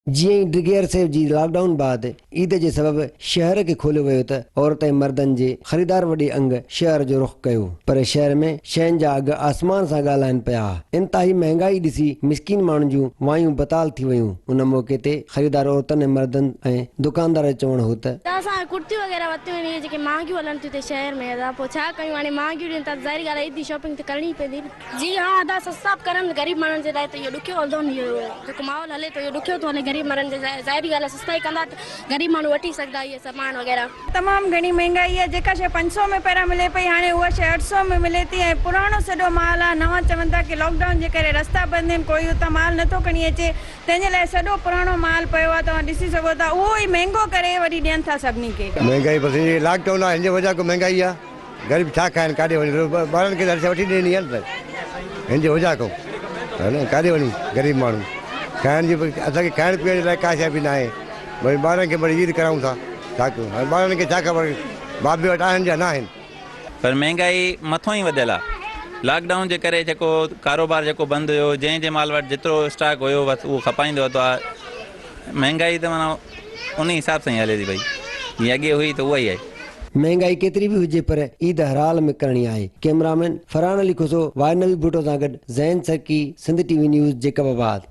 जीअं ई डिघे अरसे जी लॉकडाउन बाद ईद जे सबब शहर खे खोलियो वियो त औरत ऐं मर्दनि जे ख़रीदार वॾे अंग शहर जो रुख कयो, पर शहर में शयुनि जा अघ आसमान सां ॻाल्हाइनि पिया। इंतिहाई महांगाई ॾिसी मिसकिन माण्हुनि जूं वायूं बताल थी वियूं। उन मौके ते ख़रीदार औरतनि ऐं मर्दनि ऐं दुकानदार चवण हो त असां कुर्तियूं वग़ैरह वरितियूं आहिनि जेके महांगियूं हलनि थियूं शहर में, अदा पोइ छा कयूं, हाणे महांगियूं ॾियनि त ज़ाहिर ॻाल्हि आहे एॾी शॉपिंग त करणी पवंदी न। जी हा, अदा सस्ता बि करनि ग़रीब माण्हुनि जे लाइ त इहो ॾुखियो हलंदो न, इहो जेको माहौल हले थो इहो ॾुखियो थो हले ग़रीब माण्हुनि जे लाइ। ज़ाहिरी ॻाल्हि आहे सस्ता ई कंदा त ग़रीब माण्हू वठी सघंदा इहे सामान वग़ैरह। तमामु घणी महांगाई आहे, जेका शइ 500 में पहिरां मिले पई हाणे उहा शइ 800 में मिले थी ऐं पुराणो सॼो माल आहे। नवां चवनि था की लॉकडाउन जे करे रस्ता बंदि आहिनि, कोई उतां माल नथो खणी अचे, तंहिंजे लाइ सॼो पुराणो माल पियो आहे, तव्हां ॾिसी सघो था। उहो ई महांगो करे वरी ॾियनि था सभिनी खे। महंगाई बस ये लॉकडाउन आहे, हिन जे वजह खां महंगाई आहे। गरीब छा खाइनि, काॾे वञनि, ॿारनि खे हर शइ वठी ॾियणी आहे न, हिन जे वजह खां है न, काॾे वञी गरीब माण्हू खाइण जी, असांखे खाइण पीअण जे लाइ का शइ बि न आहे। भई ॿारनि खे वरी ईद करायूं था, छा कयूं, हाणे ॿारनि खे छा ख़बर बाप बि वटि आहिनि या न आहिनि। पर महंगाई मथां ई वधियल आहे। लॉकडाउन जे करे जेको कारोबार जेको बंदि हुयो, जंहिं माल वटि जेतिरो स्टॉक हुयो बसि उहो खपाईंदो હતો। महंगाई त माना उन हिसाब सां ई हले थी भई, जीअं अॻे हुई त उहा ई आहे। महंगाई केतिरी बि हुजे पर ईद हर हाल में करणी आहे। कैमरामैन फरहान अली खुसो, वाइनवी भुटो सां गॾु ज़ैन cerci, Sindh TV news, Jacobabad.